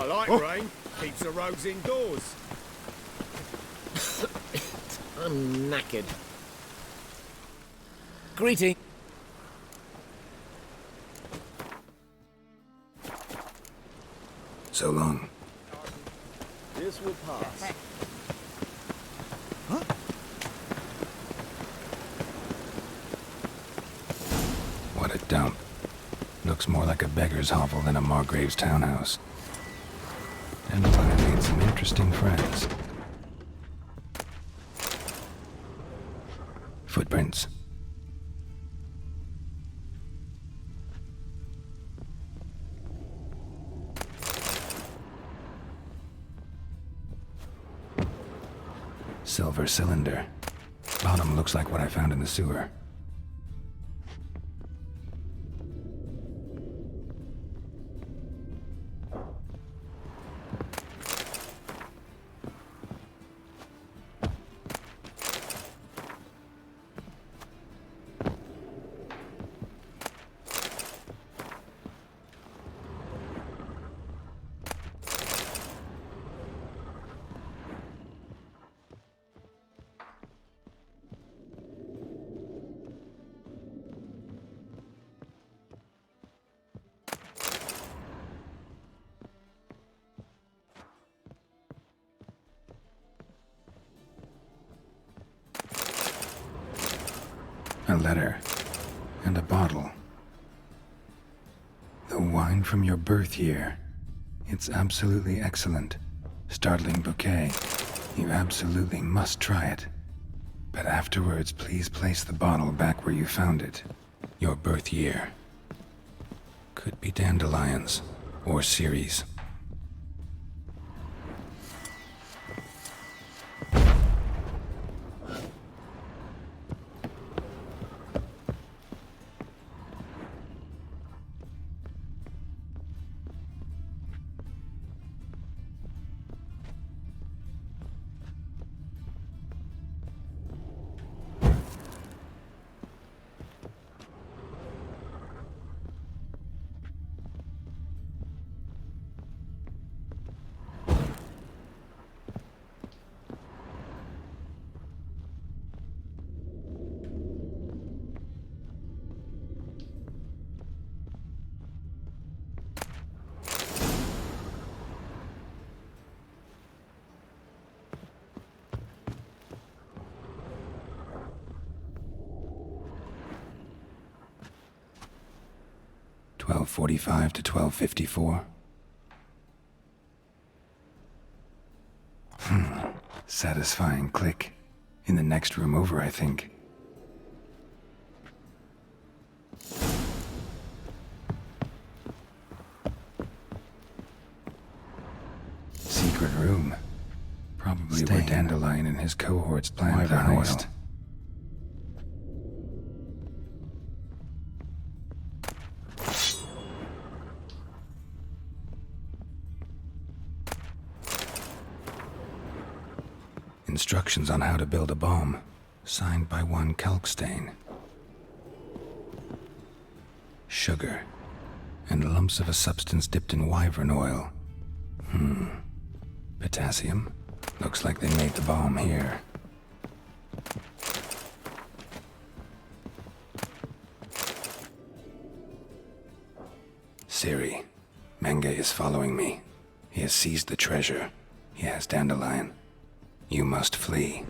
I like rain. Keeps the roads indoors. I'm knackered. Greeting. So long. This will pass. What a dump. Looks more like a beggar's hovel than a Margrave's townhouse. And I made some interesting friends. Footprints. Silver cylinder. Bottom looks like what I found in the sewer. A letter. And a bottle. The wine from your birth year. It's absolutely excellent. Startling bouquet. You absolutely must try it. But afterwards, please place the bottle back where you found it. Your birth year. Could be dandelions. Or Ceres. .45 to 12:54. Satisfying click. In the next room over, I think. Secret room. Probably where Dandelion and his cohorts planned the heist. Instructions on how to build a bomb, signed by one Kalkstein. Sugar, and lumps of a substance dipped in wyvern oil. Potassium? Looks like they made the bomb here. Ciri, Menge is following me. He has seized the treasure. He has Dandelion. You must flee.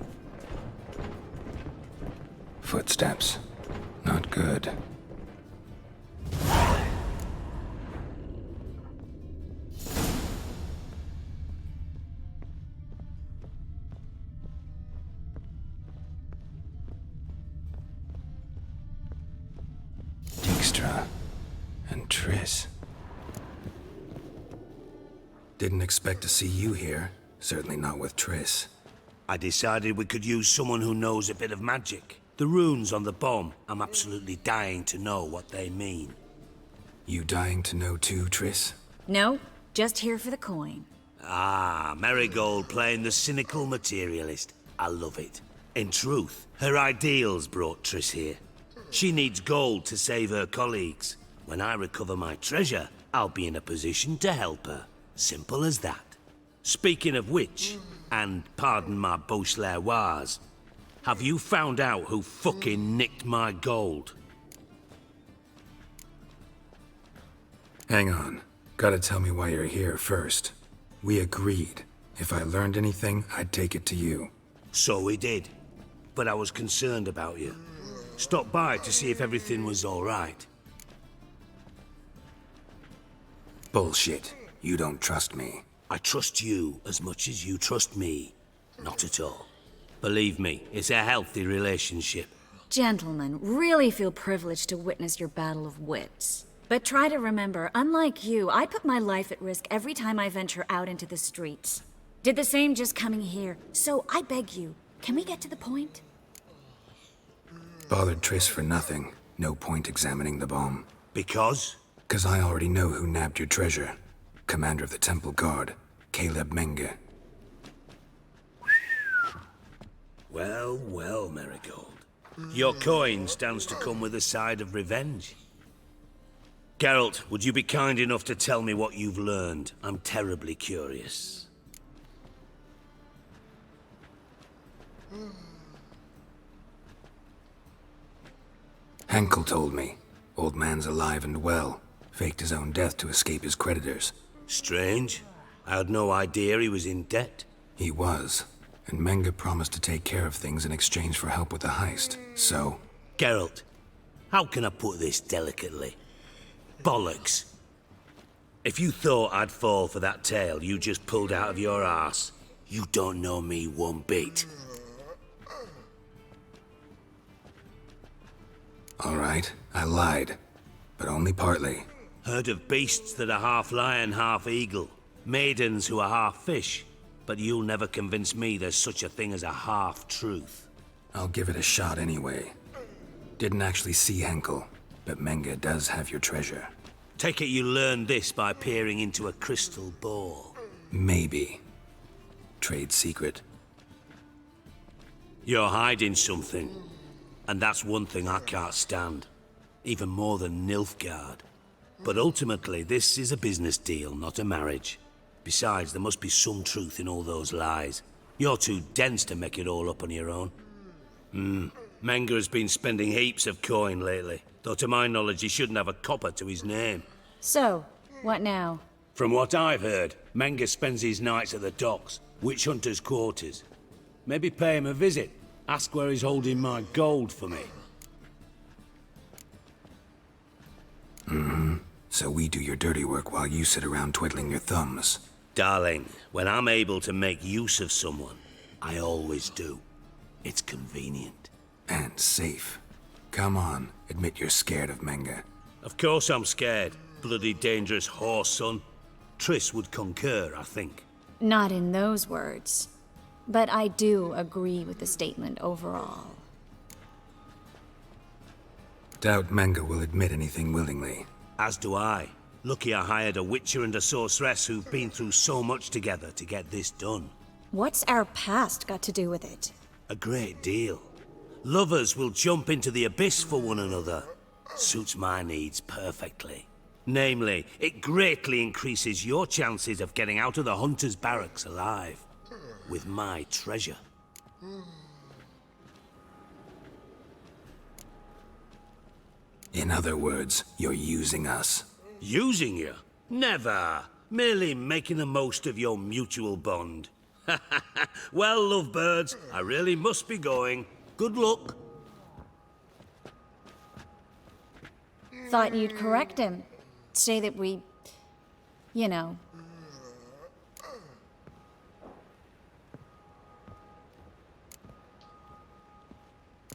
Footsteps. Not good. Dijkstra and Triss. Didn't expect to see you here. Certainly not with Triss. I decided we could use someone who knows a bit of magic. The runes on the bomb, I'm absolutely dying to know what they mean. You dying to know too, Triss? No, just here for the coin. Ah, Marigold playing the cynical materialist. I love it. In truth, her ideals brought Triss here. She needs gold to save her colleagues. When I recover my treasure, I'll be in a position to help her. Simple as that. Speaking of which, and pardon my Beauclervois, have you found out who fucking nicked my gold? Hang on. Gotta tell me why you're here first. We agreed. If I learned anything, I'd take it to you. So we did. But I was concerned about you. Stopped by to see if everything was all right. Bullshit. You don't trust me. I trust you as much as you trust me. Not at all. Believe me, it's a healthy relationship. Gentlemen, really feel privileged to witness your battle of wits. But try to remember, unlike you, I put my life at risk every time I venture out into the streets. Did the same just coming here. So I beg you, can we get to the point? Bothered Triss for nothing. No point examining the bomb. Because? 'Cause I already know who nabbed your treasure. Commander of the Temple Guard, Caleb Menge. Well, well, Marigold. Your coin stands to come with a side of revenge. Geralt, would you be kind enough to tell me what you've learned? I'm terribly curious. Henkel told me. Old man's alive and well. Faked his own death to escape his creditors. Strange. I had no idea he was in debt. He was. And Menge promised to take care of things in exchange for help with the heist. So, Geralt, how can I put this delicately? Bollocks. If you thought I'd fall for that tale you just pulled out of your arse, you don't know me one bit. all right, I lied. But only partly. Heard of beasts that are half lion, half eagle. Maidens who are half fish. But you'll never convince me there's such a thing as a half-truth. I'll give it a shot anyway. Didn't actually see Henkel, but Menge does have your treasure. Take it you learned this by peering into a crystal ball. Maybe. Trade secret. You're hiding something. And that's one thing I can't stand. Even more than Nilfgaard. But ultimately, this is a business deal, not a marriage. Besides, there must be some truth in all those lies. You're too dense to make it all up on your own. Menge has been spending heaps of coin lately, though to my knowledge he shouldn't have a copper to his name. So, what now? From what I've heard, Menge spends his nights at the docks, witch hunters' quarters. Maybe pay him a visit. Ask where he's holding my gold for me. So we do your dirty work while you sit around twiddling your thumbs. Darling, when I'm able to make use of someone, I always do. It's convenient. And safe. Come on, admit you're scared of Menge. Of course I'm scared. Bloody dangerous horse, son. Triss would concur, I think. Not in those words. But I do agree with the statement overall. Doubt Menge will admit anything willingly. As do I. Lucky I hired a witcher and a sorceress who've been through so much together to get this done. What's our past got to do with it? A great deal. Lovers will jump into the abyss for one another. Suits my needs perfectly. Namely, it greatly increases your chances of getting out of the hunter's barracks alive. With my treasure. In other words, you're using us. Using you? Never. Merely making the most of your mutual bond. Well, lovebirds, I really must be going. Good luck. Thought you'd correct him. Say that we... you know...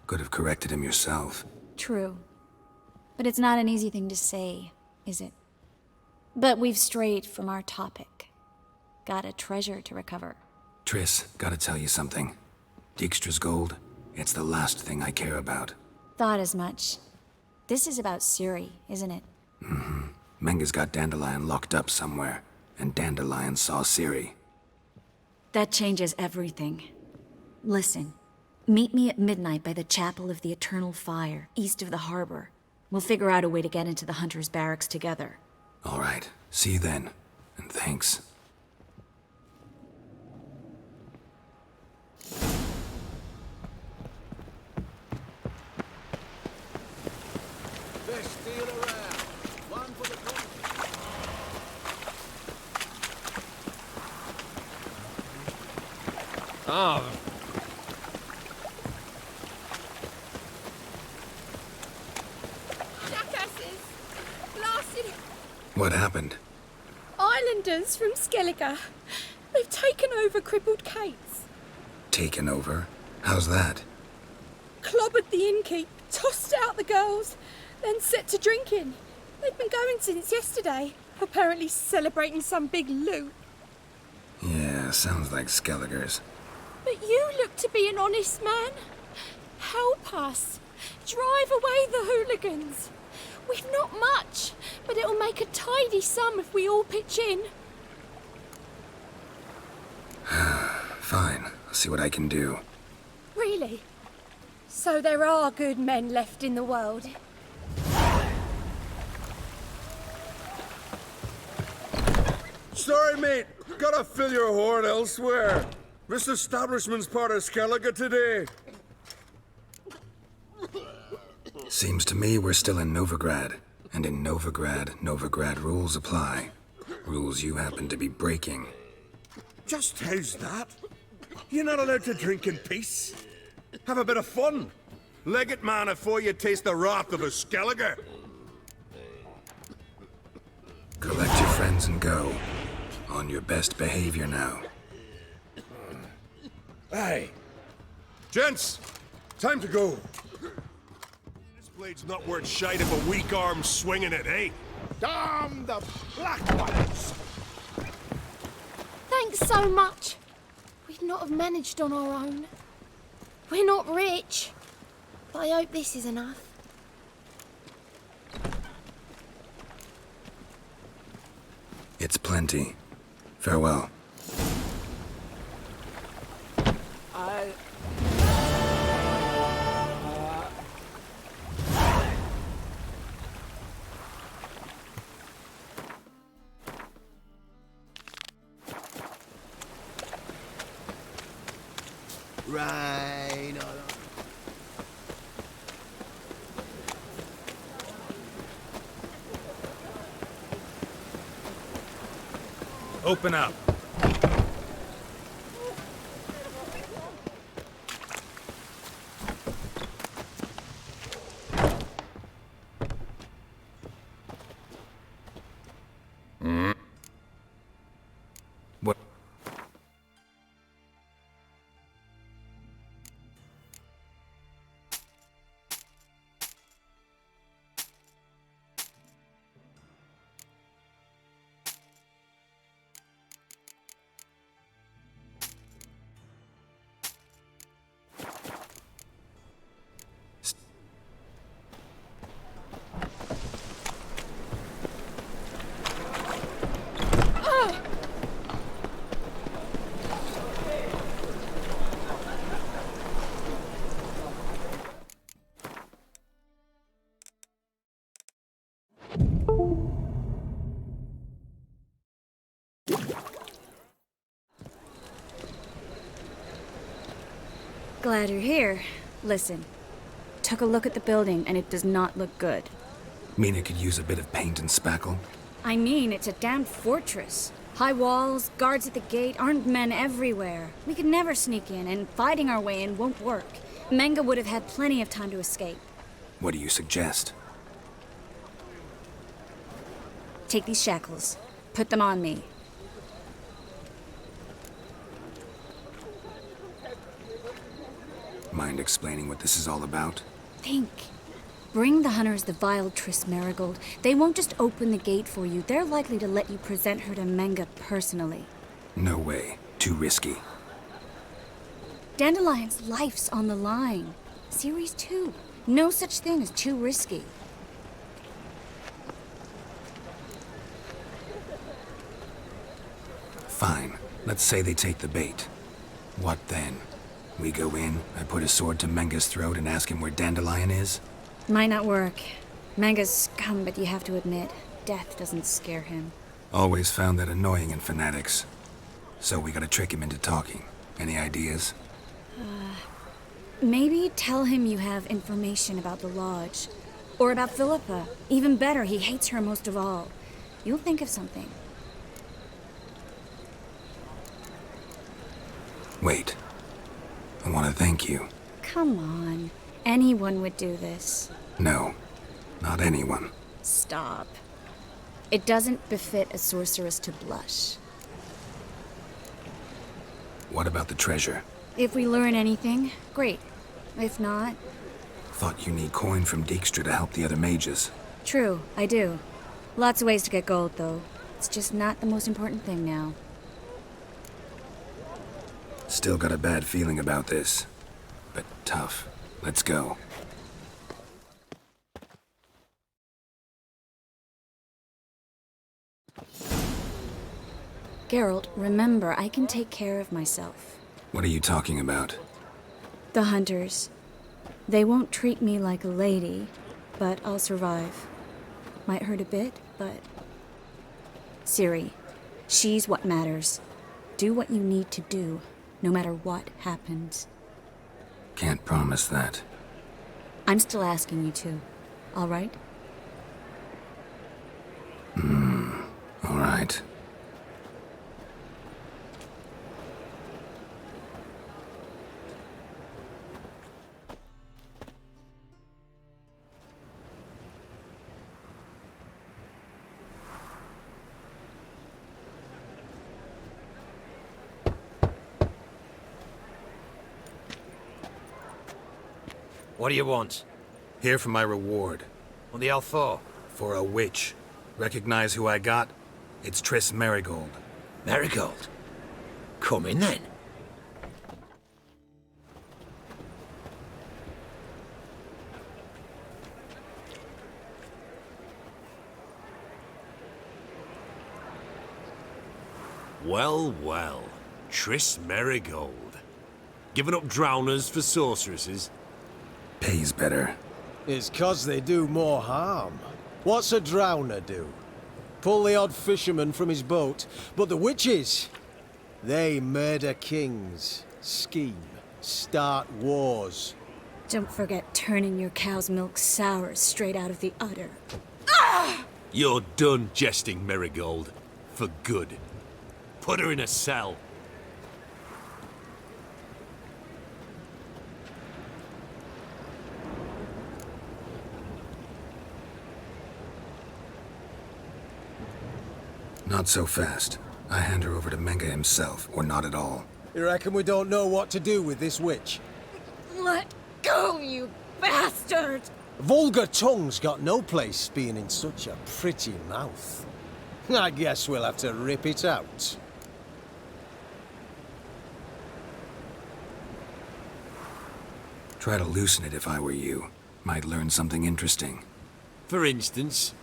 Could have corrected him yourself. True. But it's not an easy thing to say, is it? But we've strayed from our topic. Got a treasure to recover. Triss, gotta tell you something. Dijkstra's gold, it's the last thing I care about. Thought as much. This is about Ciri, isn't it? Menge's got Dandelion locked up somewhere, and Dandelion saw Ciri. That changes everything. Listen, meet me at midnight by the Chapel of the Eternal Fire, east of the harbor. We'll figure out a way to get into the Hunter's barracks together. All right, see you then, and thanks. Steal around. One for the company. Oh, Jackasses! Blasted What happened? islanders from Skellige. They've taken over crippled Kate's. Taken over? How's that? Clobbered the innkeep, tossed out the girls, then set to drinking. They've been going since yesterday, apparently celebrating some big loot. Yeah, sounds like Skelligers. But you look to be an honest man. Help us. Drive away the hooligans. We've not much, but it'll make a tidy sum if we all pitch in. Fine, I'll see what I can do. Really? So there are good men left in the world? Sorry, mate. Gotta fill your horn elsewhere. This establishment's part of Skellige today. Seems to me we're still in Novigrad. And in Novigrad rules apply. Rules you happen to be breaking. Just how's that? You're not allowed to drink in peace. Have a bit of fun. Leg it, man, before you taste the wrath of a Skellige. Collect your friends and go. On your best behavior now. Aye. Gents, time to go. This blade's not worth shite if a weak arm's swinging it, eh? Damn the black ones! Thanks so much. We'd not have managed on our own. We're not rich, but I hope this is enough. It's plenty. Farewell. Right. Open up. What? Glad you're here. Listen, took a look at the building and it does not look good. Mean it could use a bit of paint and spackle? I mean, it's a damned fortress. High walls, guards at the gate, armed men everywhere. We could never sneak in, and fighting our way in won't work. Menge would have had plenty of time to escape. What do you suggest? Take these shackles. Put them on me. Mind explaining what this is all about? Think. Bring the hunters the vile Triss Marigold. They won't just open the gate for you. They're likely to let you present her to Menge personally. No way. Too risky. Dandelion's life's on the line. Series 2. No such thing as too risky. Fine. Let's say they take the bait. What then? We go in, I put a sword to Menge's throat and ask him where Dandelion is? Might not work. Menge's scum, but you have to admit, death doesn't scare him. Always found that annoying in fanatics. So we gotta trick him into talking. Any ideas? Maybe tell him you have information about the lodge. Or about Philippa. Even better, he hates her most of all. You'll think of something. Wait. I want to thank you. Come on. Anyone would do this. No, not anyone. Stop. It doesn't befit a sorceress to blush. What about the treasure? If we learn anything, great. If not, Thought you need coin from Dijkstra to help the other mages. true, I do. Lots of ways to get gold, though. It's just not the most important thing now. Still got a bad feeling about this. But tough. Let's go. Geralt, remember, I can take care of myself. What are you talking about? The hunters. They won't treat me like a lady, but I'll survive. Might hurt a bit, but... Ciri, she's what matters. Do what you need to do, no matter what happens. Can't promise that. I'm still asking you to, all right? All right. What do you want? Here for my reward. What the hell for? For a witch. Recognize who I got? It's Triss Merigold. Marigold. Come in then. Well, well. Triss Merigold. Giving up drowners for sorceresses? Pays better. It's 'cause they do more harm. What's a drowner do? Pull the odd fisherman from his boat. But the witches, they murder kings, scheme, start wars. Don't forget turning your cow's milk sour straight out of the udder. You're done jesting, Merigold. For good. Put her in a cell. Not so fast. I hand her over to Menge himself, or not at all. You reckon we don't know what to do with this witch? Let go, you bastard! Vulgar tongue's got no place being in such a pretty mouth. I guess we'll have to rip it out. Try to loosen it if I were you. Might learn something interesting. For instance,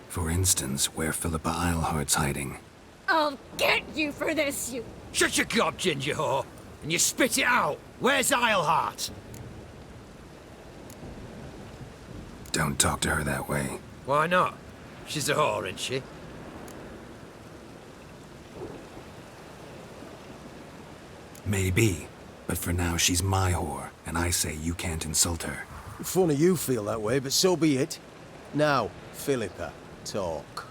For instance, where Philippa Eilhart's hiding. I'll get you for this, you... Shut your gob, ginger whore, and you spit it out. Where's Eilhart? Don't talk to her that way. Why not? She's a whore, isn't she? Maybe. But for now, she's my whore, and I say you can't insult her. Funny you feel that way, but so be it. Now, Philippa, talk.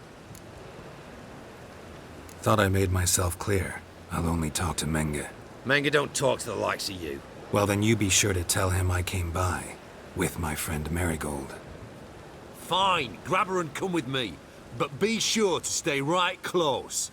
Thought I made myself clear. I'll only talk to Menge. Menge don't talk to the likes of you. Well, then you be sure to tell him I came by. With my friend Merigold. fine, grab her and come with me. But be sure to stay right close.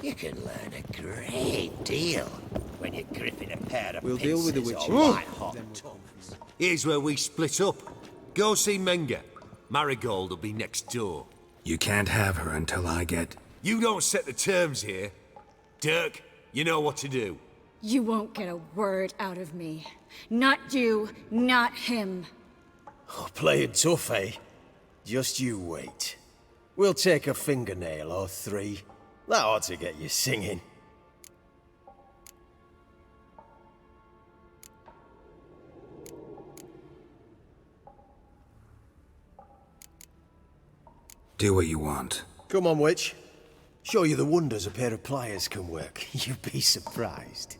You can learn a great deal when you're gripping a pair of We'll deal with the pincers witches. or white-hot tongues. Here's where we split up. Go see Menge. Marigold will be next door. You can't have her until I get... You don't set the terms here. Dirk, you know what to do. You won't get a word out of me. Not you, not him. Oh, playing tough, eh? Just you wait. We'll take a fingernail or three. That ought to get you singing. Do what you want. Come on, witch. Show you the wonders a pair of pliers can work. You'd be surprised.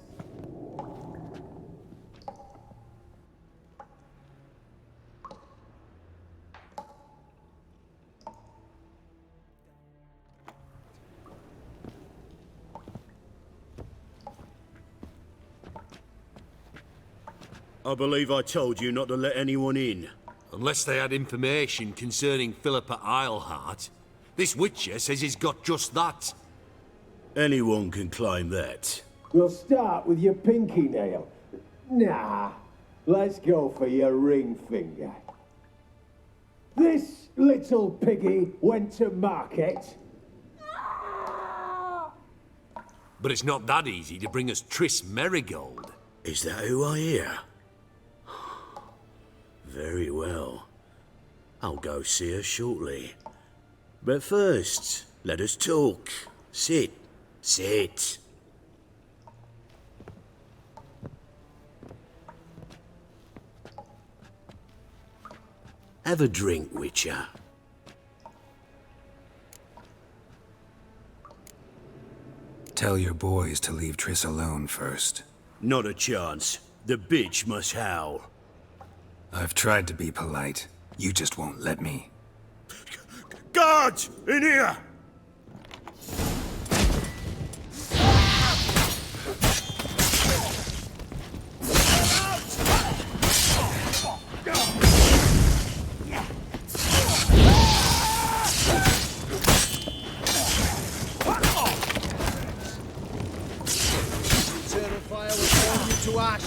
I believe I told you not to let anyone in. Unless they had information concerning Philippa Eilhart. This Witcher says he's got just that. Anyone can claim that. We'll start with your pinky nail. Nah, let's go for your ring finger. This little piggy went to market. But it's not that easy to bring us Triss Merigold. Is that who I hear? Very well. I'll go see her shortly. But first, let us talk. Sit. Sit. Have a drink, Witcher. Tell your boys to leave Triss alone first. Not a chance. The bitch must howl. I've tried to be polite. You just won't let me. Guards! In here! Eternal fire will burn you to ash.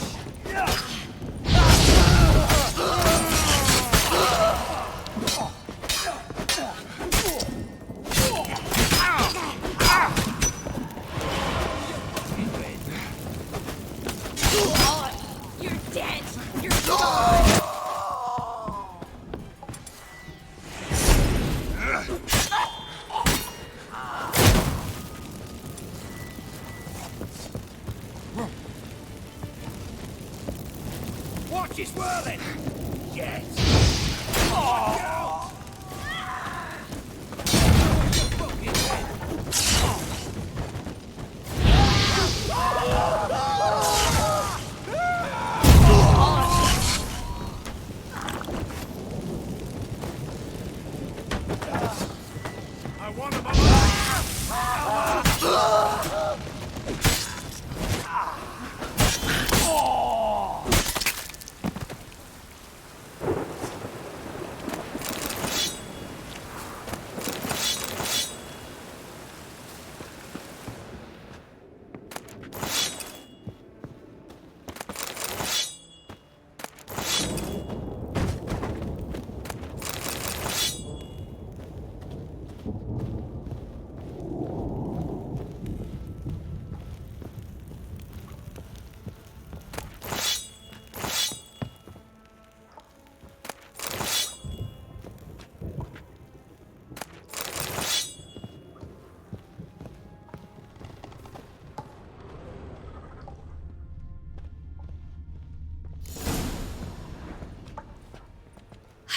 You're dead! You're gone! Watch it swirling! Yes! I want him alive!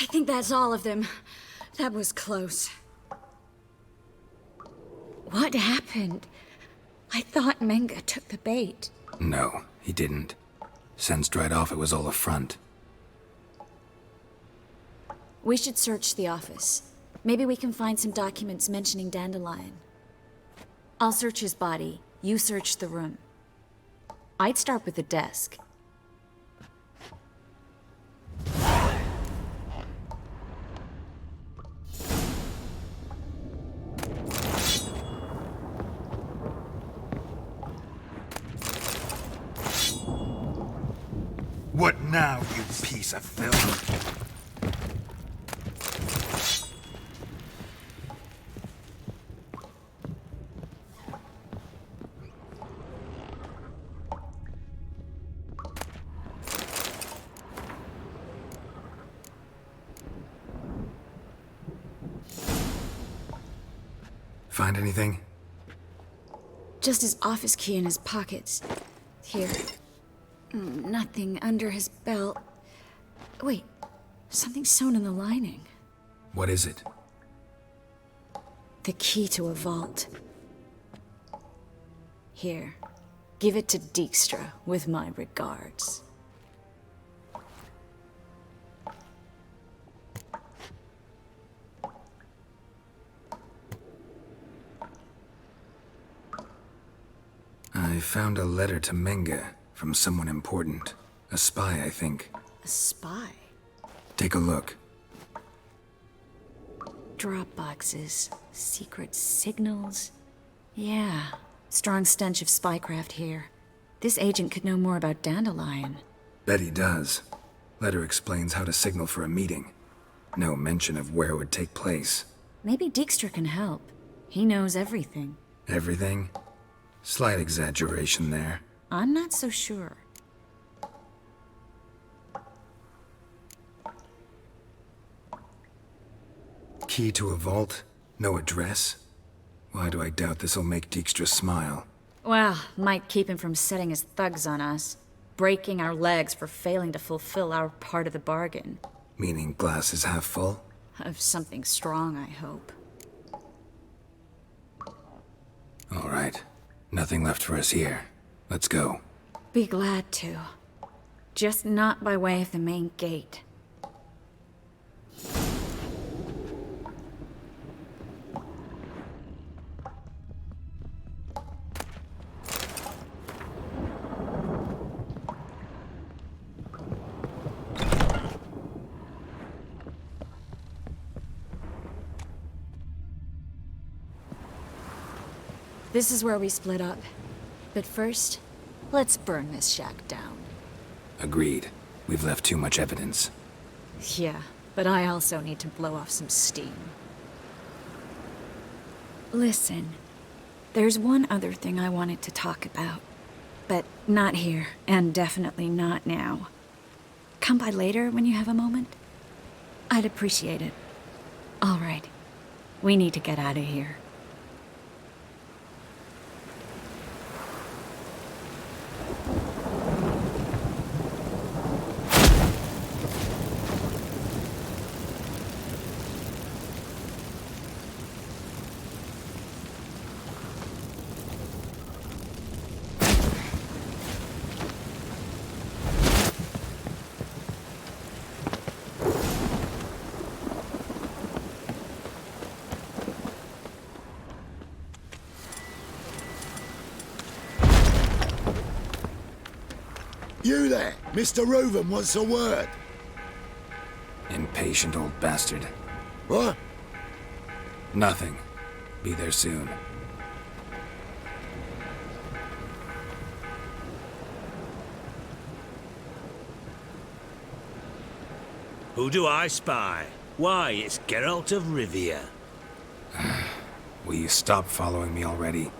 I think that's all of them. That was close. What happened? I thought Menga took the bait. No, he didn't. Sensed right off it was all a front. We should search the office. Maybe we can find some documents mentioning Dandelion. I'll search his body. You search the room. I'd start with the desk. What now, you piece of filth? Find anything? Just his office key in his pockets. Here. Nothing under his belt. Wait, something sewn in the lining. What is it? The key to a vault. Here, give it to Dijkstra with my regards. I found a letter to Menge from someone important. A spy, I think. A spy? Take a look. Drop boxes, secret signals. Yeah, strong stench of spycraft here. This agent could know more about Dandelion. Bet he does. Letter explains how to signal for a meeting. No mention of where it would take place. Maybe Dijkstra can help. He knows everything. Everything? Slight exaggeration there. I'm not so sure. Key to a vault? No address? Why do I doubt this'll make Dijkstra smile? Well, might keep him from setting his thugs on us. Breaking our legs for failing to fulfill our part of the bargain. Meaning glass is half full? Of something strong, I hope. All right. Nothing left for us here. Let's go. Be glad to. Just not by way of the main gate. This is where we split up. But first, let's burn this shack down. Agreed. We've left too much evidence. Yeah, but I also need to blow off some steam. Listen, there's one other thing I wanted to talk about. But not here, and definitely not now. Come by later when you have a moment? I'd appreciate it. All right. We need to get out of here. You there! Mr. Reuven wants a word. Impatient old bastard. What? Nothing. Be there soon. Who do I spy? Why, it's Geralt of Rivia. Will you stop following me already?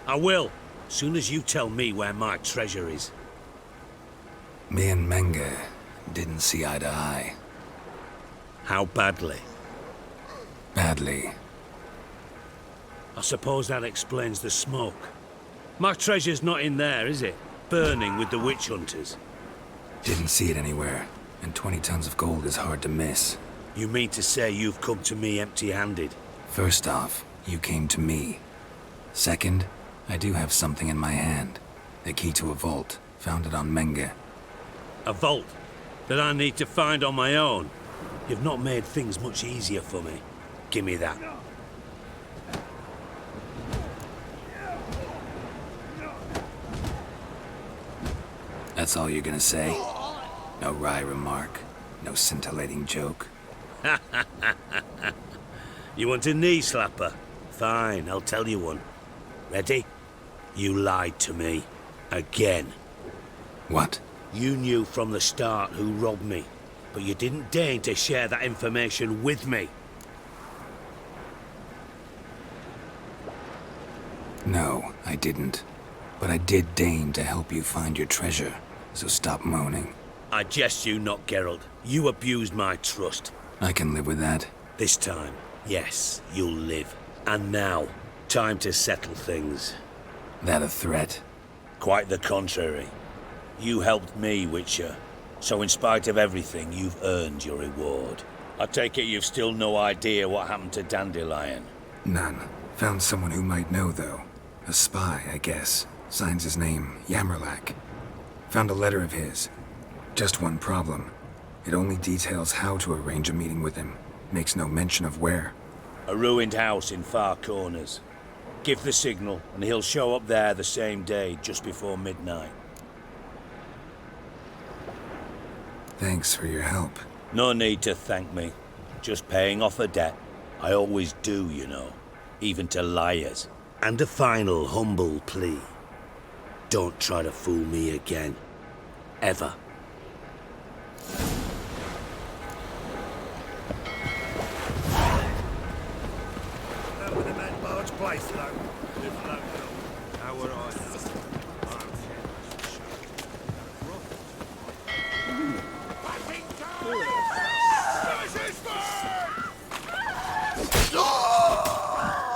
I will, soon as you tell me where my treasure is. Me and Menge didn't see eye to eye. How badly? Badly. I suppose that explains the smoke. My treasure's not in there, is it? Burning with the witch hunters. Didn't see it anywhere, and 20 tons of gold is hard to miss. You mean to say you've come to me empty-handed? First off, you came to me. Second, I do have something in my hand. The key to a vault, found it on Menge. A vault that I need to find on my own? You've not made things much easier for me. Give me that. That's all you're gonna say? No wry remark, no scintillating joke? You want a knee slapper? Fine, I'll tell you one. Ready? You lied to me. Again. What? You knew from the start who robbed me, but you didn't deign to share that information with me. No, I didn't. But I did deign to help you find your treasure, so stop moaning. I jest you not, Geralt. You abused my trust. I can live with that. This time, yes, you'll live. And now, time to settle things. That a threat? Quite the contrary. You helped me, Witcher. So in spite of everything, you've earned your reward. I take it you've still no idea what happened to Dandelion. None. Found someone who might know, though. A spy, I guess. Signs his name, Yamerlak. Found a letter of his. Just one problem. It only details how to arrange a meeting with him. Makes no mention of where. A ruined house in Far Corners. Give the signal, and he'll show up there the same day, just before midnight. Thanks for your help. No need to thank me. Just paying off a debt. I always do, you know. Even to liars. And a final humble plea. Don't try to fool me again. Ever. Place, though. How would I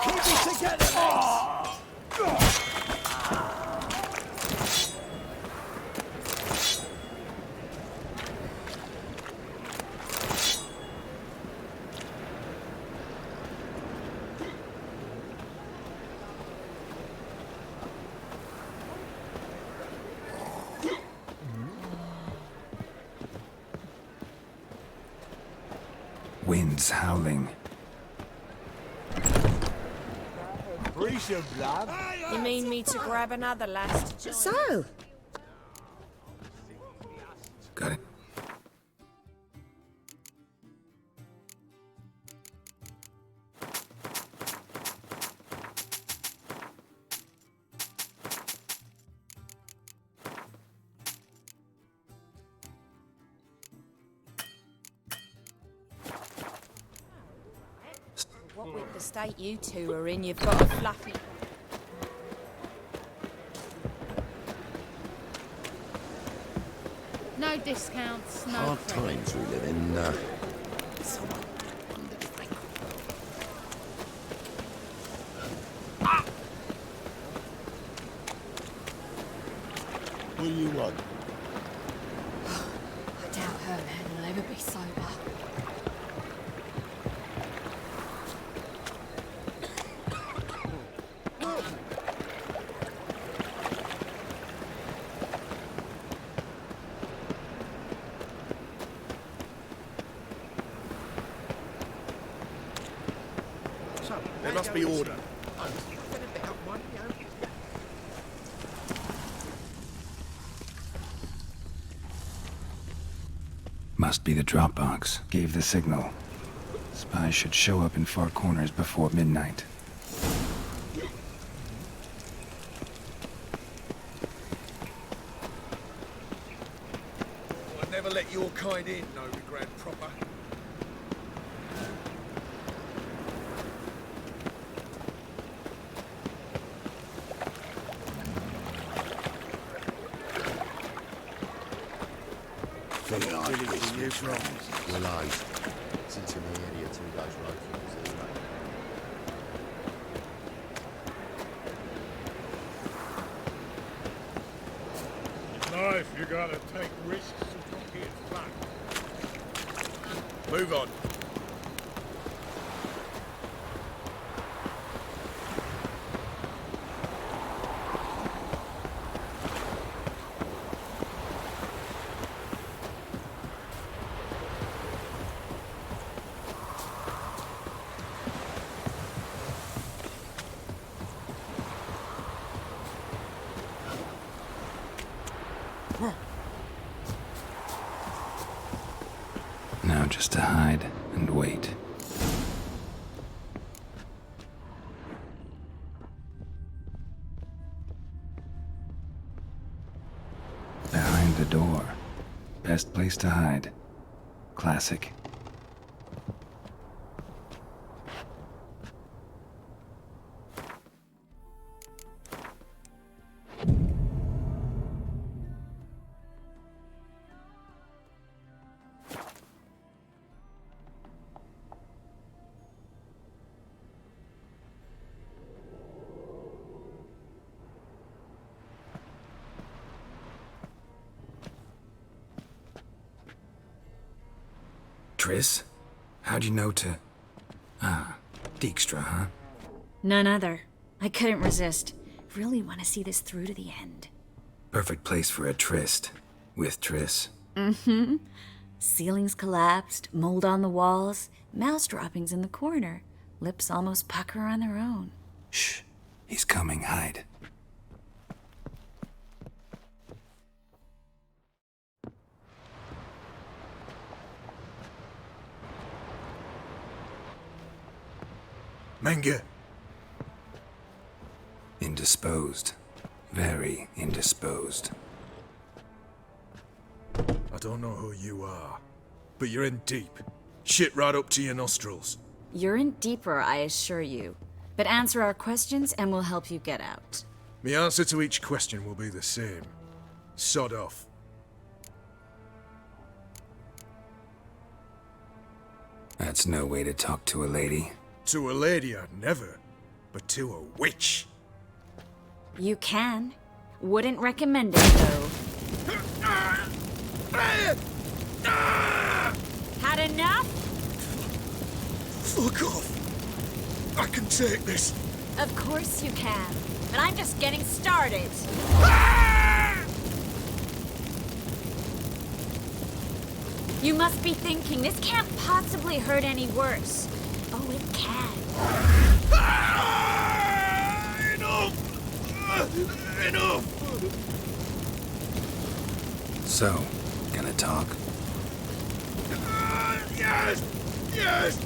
Keep it together, mates! Winds howling. You mean me to grab another last? So, Got it. What with the state you two are in, you've got a fluffy... No discounts, no Hard credit. times we live in. What do you want? I doubt Herman will ever be sober. There must be order. Must be the Dropbox. Gave the signal. Spies should show up in Far Corners before midnight. I'd never let your kind in, Novi Grand Proper. Well, I since in the area 2 days right for the right. In life, you gotta take risks and not get flat. Move on. Now just to hide and wait. Behind the door. Best place to hide. Classic. Triss? How'd you know to... Ah, Dijkstra, huh? None other. I couldn't resist. Really want to see this through to the end. Perfect place for a tryst. With Triss. Mm-hmm. Ceilings collapsed, mold on the walls, mouse droppings in the corner. Lips almost pucker on their own. Shh. He's coming. Hide. Menge. Indisposed. Very indisposed. I don't know who you are, but you're in deep. Shit right up to your nostrils. You're in deeper, I assure you. But answer our questions and we'll help you get out. The answer to each question will be the same. Sod off. That's no way to talk to a lady. To a lady, I'd never. But to a witch. You can. Wouldn't recommend it, though. Had enough? Fuck off. I can take this. Of course you can. But I'm just getting started. You must be thinking, this can't possibly hurt any worse. Oh, it can. Enough! Enough! So, gonna talk? Yes! Yes!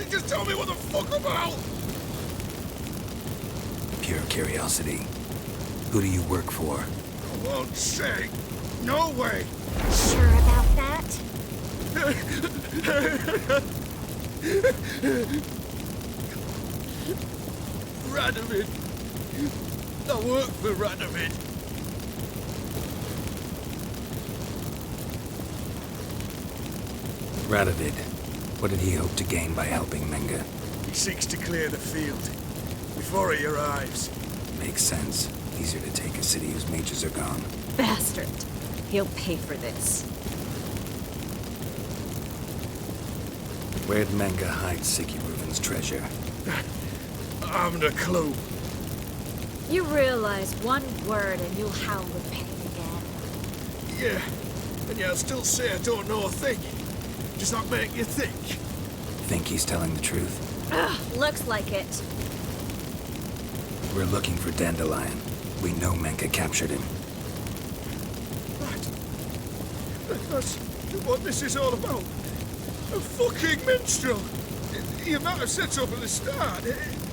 Just tell me what the fuck about! Pure curiosity. Who do you work for? I won't say. No way! Sure about that? Radovid. I work for Radovid. Radovid. What did he hope to gain by helping Menge? He seeks to clear the field before he arrives. Makes sense. Easier to take a city whose mages are gone. Bastard. He'll pay for this. Where'd Menge hide Sikiruven's treasure? I haven't a clue. You realize one word and you'll howl with pain again. Yeah, and yet I'll still say I don't know a thing. Does that make you think? Think he's telling the truth? Ugh, looks like it. We're looking for Dandelion. We know Menge captured him. Right. That's what this is all about. A fucking minstrel! You might have said so from the start,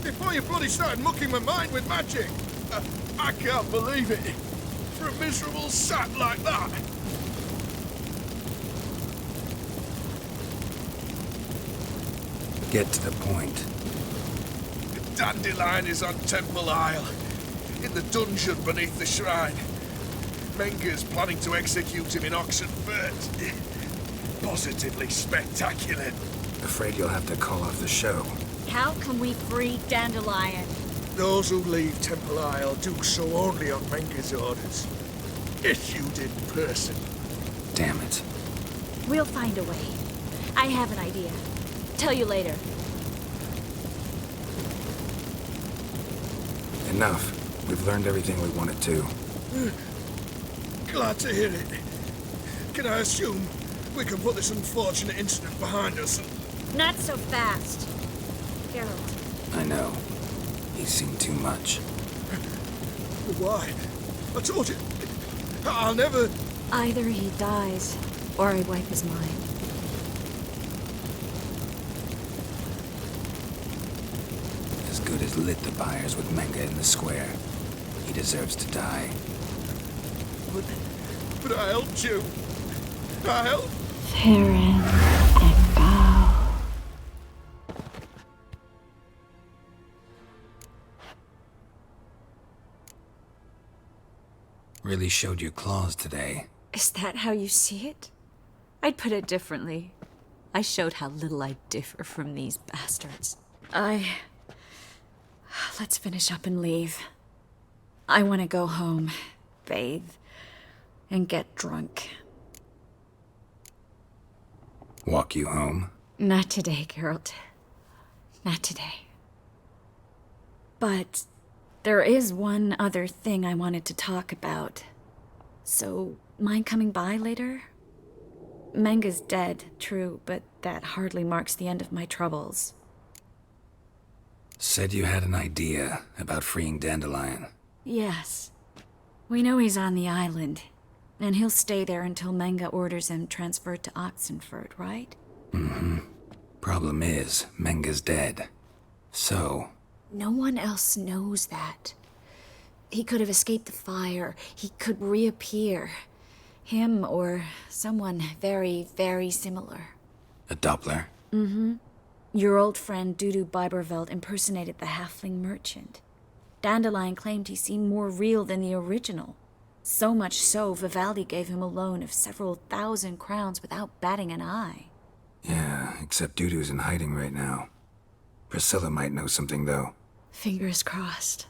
before you bloody started mucking my mind with magic. I can't believe it. For a miserable sap like that. Get to the point. Dandelion is on Temple Isle, in the dungeon beneath the shrine. Menge's planning to execute him in Oxenfurt. Positively spectacular. Afraid you'll have to call off the show. How can we free Dandelion? Those who leave Temple Isle do so only on Menge's orders. Issued in person. Damn it. We'll find a way. I have an idea. Tell you later. Enough. We've learned everything we wanted to. Glad to hear it. Can I assume we can put this unfortunate incident behind us? Not so fast. Geralt. I know. He's seen too much. Why? I told you. I'll never... Either he dies, or I wipe his mind. As good as lit the buyers with Menge in the square. He deserves to die. But I helped you. I helped... Theron and Gal. Really showed your claws today. Is that how you see it? I'd put it differently. I showed how little I differ from these bastards. Let's finish up and leave. I want to go home, bathe, and get drunk. Walk you home? Not today, Geralt. Not today. But there is one other thing I wanted to talk about. So, mind coming by later? Menga's dead, true, but that hardly marks the end of my troubles. Said you had an idea about freeing Dandelion. Yes. We know he's on the island, and he'll stay there until Menga orders him transferred to Oxenford, right? Mm-hmm. Problem is, Menga's dead. So... No one else knows that. He could have escaped the fire. He could reappear. Him or someone very, very similar. A Doppler? Mm-hmm. Your old friend Dudu Biberveld impersonated the halfling merchant. Dandelion claimed he seemed more real than the original. So much so, Vivaldi gave him a loan of several thousand crowns without batting an eye. Yeah, except Dudu's in hiding right now. Priscilla might know something, though. Fingers crossed.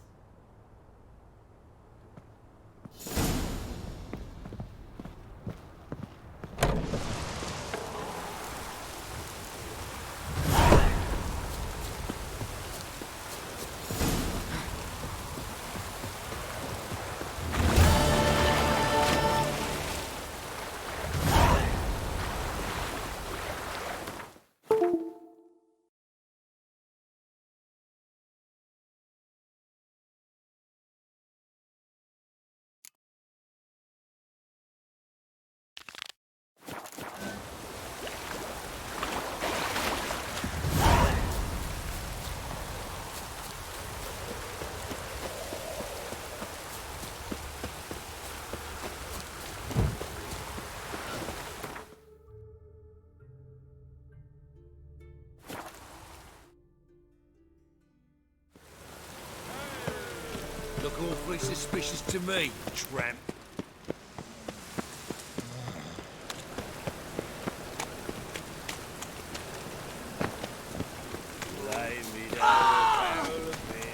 Look awfully suspicious to me, tramp.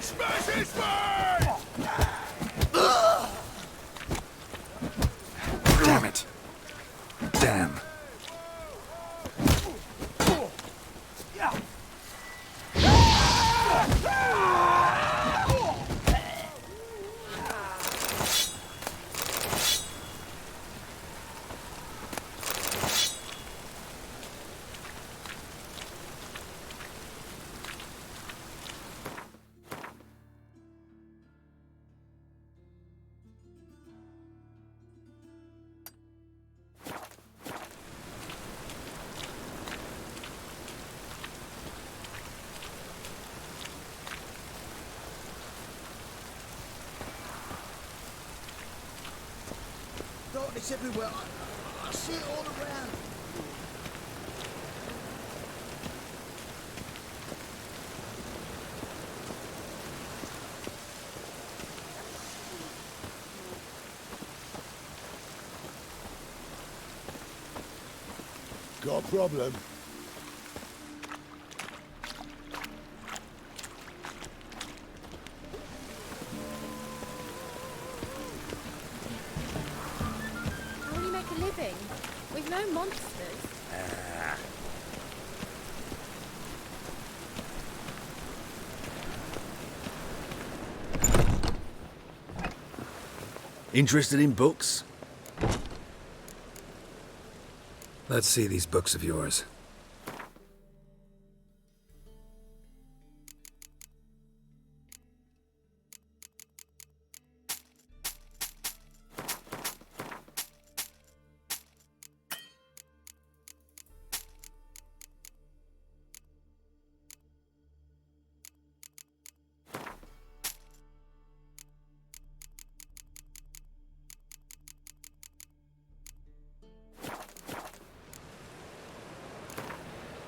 Smash his face! Damn it! Damn. Darkness everywhere. I see it all around. Got a problem? How will you make a living? With no monsters? Interested in books? Let's see these books of yours.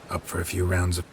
Up for a few rounds of...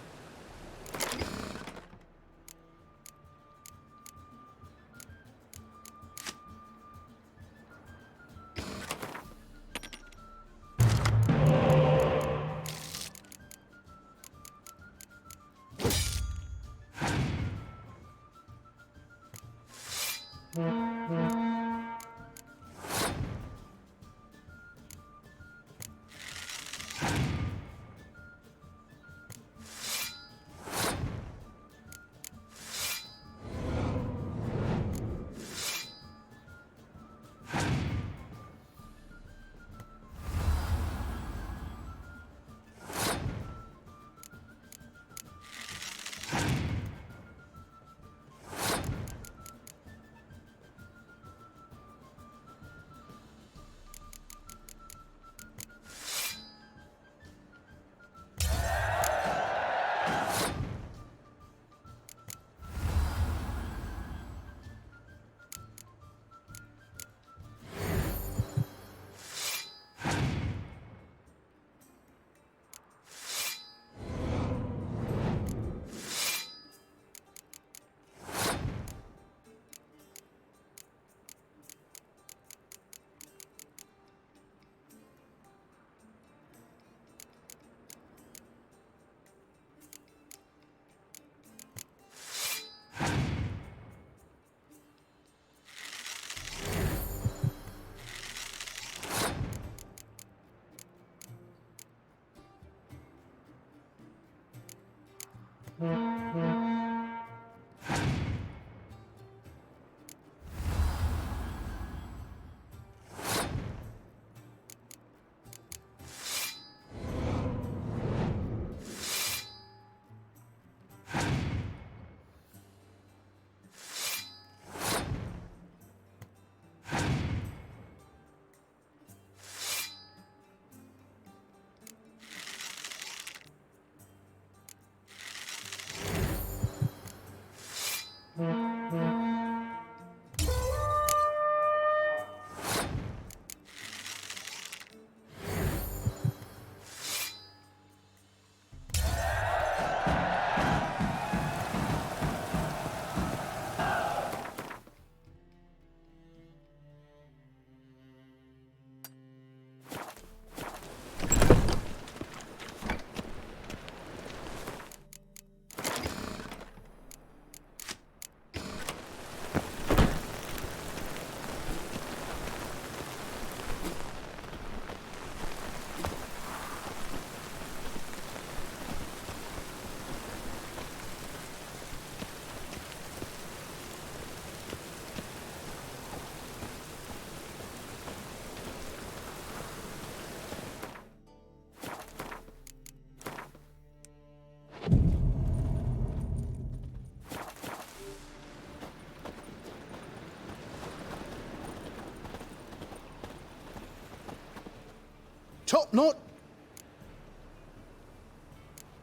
Top notch.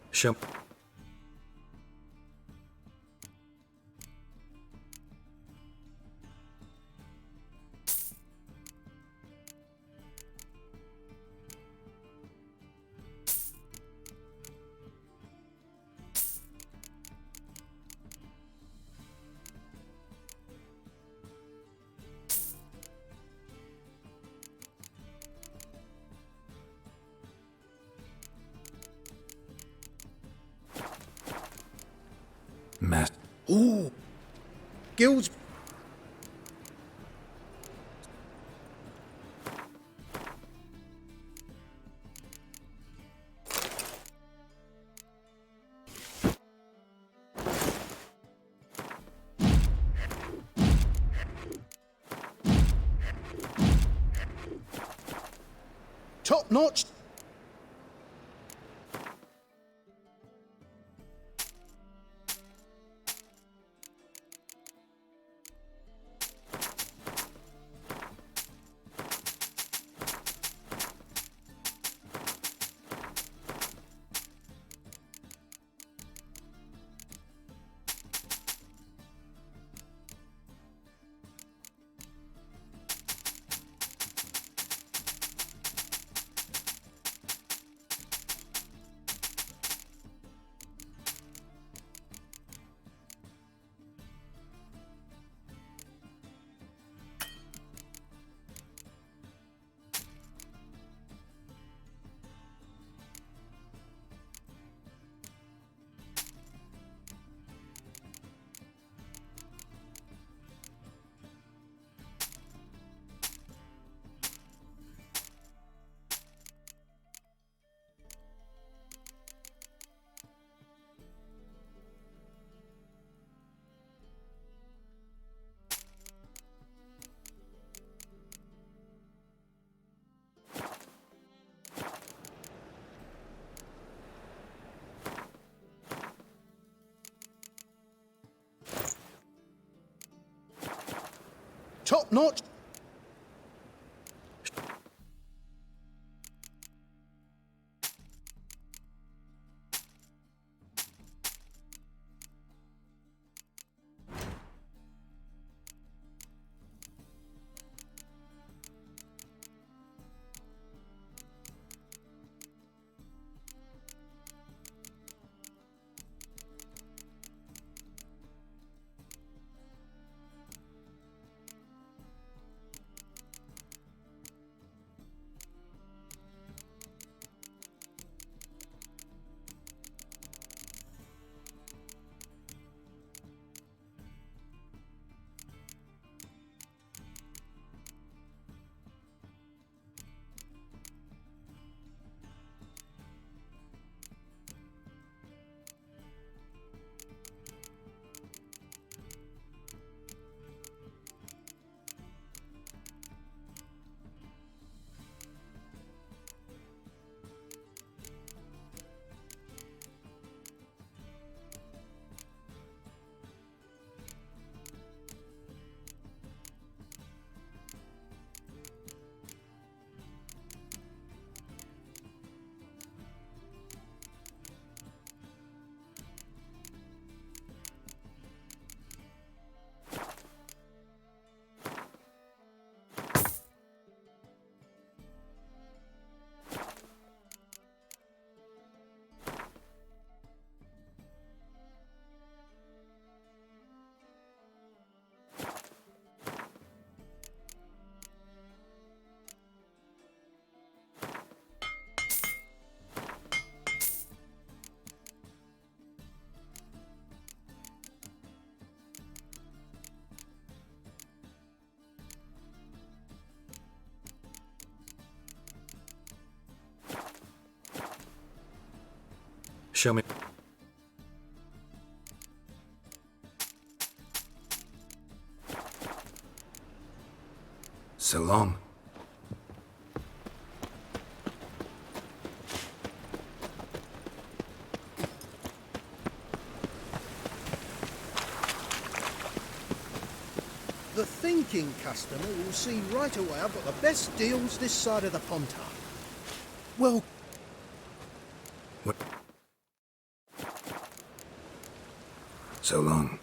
Show. Master. Ooh. Guilds. Top notch. Top notch. Show me. So long. The thinking customer will see right away I've got the best deals this side of the Pontar. Well, What? So long.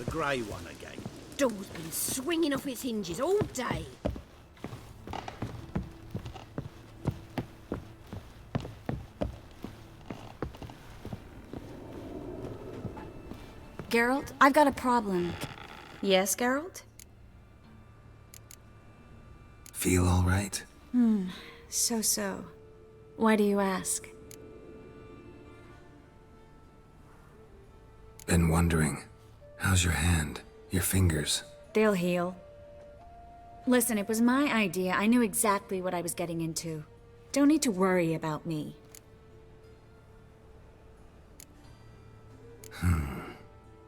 the grey one again. Door's been swinging off its hinges all day. Geralt, I've got a problem. Yes, Geralt? Feel all right? So. Why do you ask? Been wondering. How's your hand? Your fingers? They'll heal. Listen, it was my idea. I knew exactly what I was getting into. Don't need to worry about me.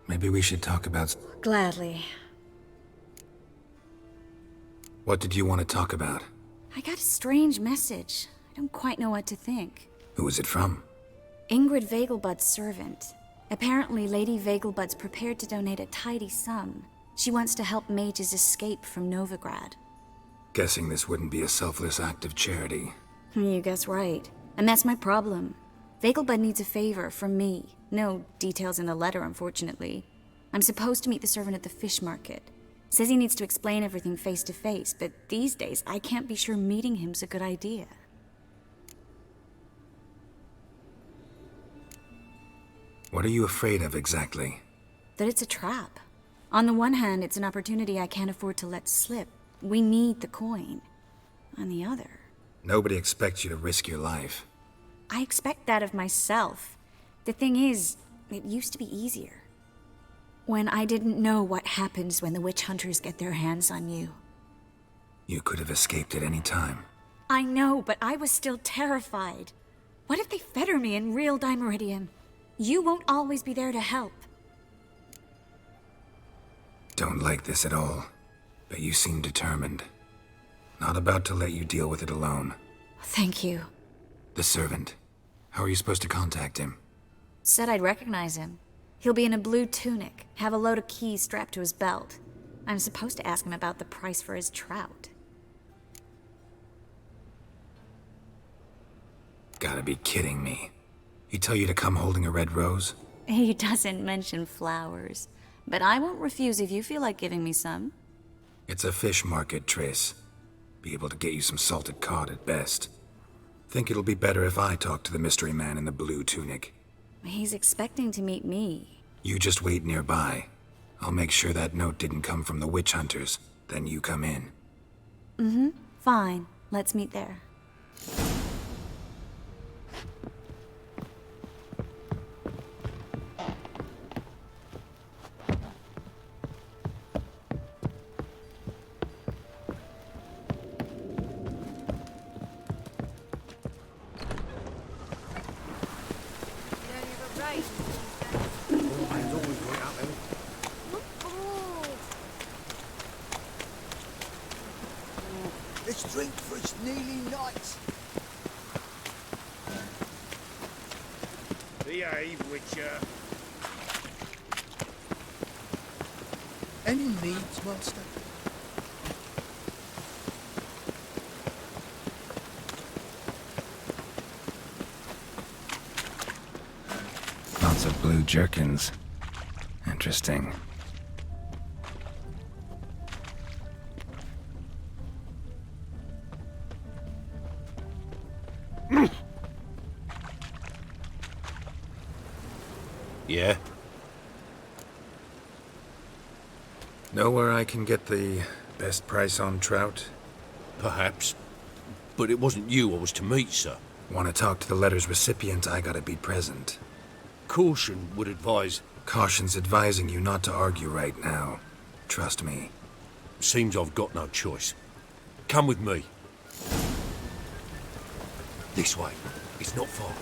Maybe we should talk about... Gladly. What did you want to talk about? I got a strange message. I don't quite know what to think. Who was it from? Ingrid Vegelbud's servant. Apparently, Lady Vegelbud's prepared to donate a tidy sum. She wants to help mages escape from Novigrad. Guessing this wouldn't be a selfless act of charity. You guess right. And that's my problem. Vegelbud needs a favor from me. No details in the letter, unfortunately. I'm supposed to meet the servant at the fish market. Says he needs to explain everything face to face, but these days I can't be sure meeting him's a good idea. What are you afraid of exactly? That it's a trap. On the one hand, it's an opportunity I can't afford to let slip. We need the coin. On the other... Nobody expects you to risk your life. I expect that of myself. The thing is, it used to be easier. When I didn't know what happens when the witch hunters get their hands on you. You could have escaped at any time. I know, but I was still terrified. What if they fetter me in real Dimeridium? You won't always be there to help. Don't like this at all, but you seem determined. Not about to let you deal with it alone. Thank you. The servant. How are you supposed to contact him? Said I'd recognize him. He'll be in a blue tunic, have a load of keys strapped to his belt. I'm supposed to ask him about the price for his trout. Gotta be kidding me. He tell you to come holding a red rose? He doesn't mention flowers, but I won't refuse if you feel like giving me some. It's a fish market, Triss. Be able to get you some salted cod at best. Think it'll be better if I talk to the mystery man in the blue tunic. He's expecting to meet me. You just wait nearby. I'll make sure that note didn't come from the witch hunters. Then you come in. Fine. Let's meet there. Let's drink for its nearly night. Behave, Witcher. Any needs, master? Lots of blue jerkins. Interesting. Yeah? Know where I can get the best price on trout? Perhaps. But it wasn't you I was to meet, sir. Want to talk to the letter's recipient, I gotta be present. Caution would advise... Caution's advising you not to argue right now. Trust me. Seems I've got no choice. Come with me. This way. It's not far.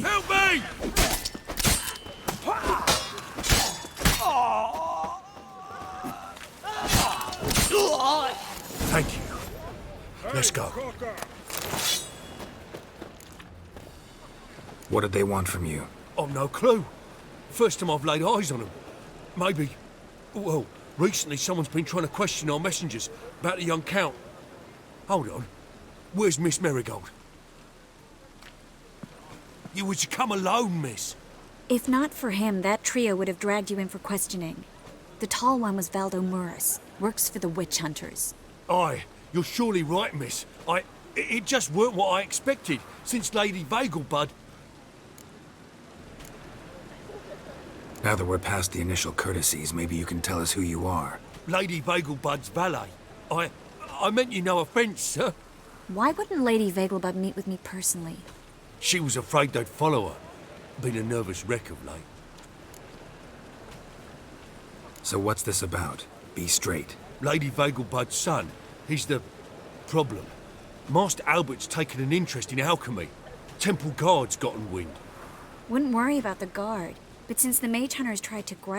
me! Help me! Thank you. Let's go. What did they want from you? I've no clue. First time I've laid eyes on them. Maybe... Well, recently someone's been trying to question our messengers about the young Count. Hold on. Where's Miss Marigold? You was to come alone, miss. If not for him, that trio would have dragged you in for questioning. The tall one was Valdo Muris, works for the witch hunters. Aye, you're surely right, miss. It just weren't what I expected, since Lady Vagelbud... Now that we're past the initial courtesies, maybe you can tell us who you are. Lady Vagelbud's valet. I meant you no offence, sir. Why wouldn't Lady Vagelbud meet with me personally? She was afraid they'd follow her. Been a nervous wreck of late. So what's this about? Be straight. Lady Vagelbud's son. He's the... problem. Master Albert's taken an interest in alchemy. Temple Guard's gotten wind. Wouldn't worry about the guard, but since the mage hunters tried to grab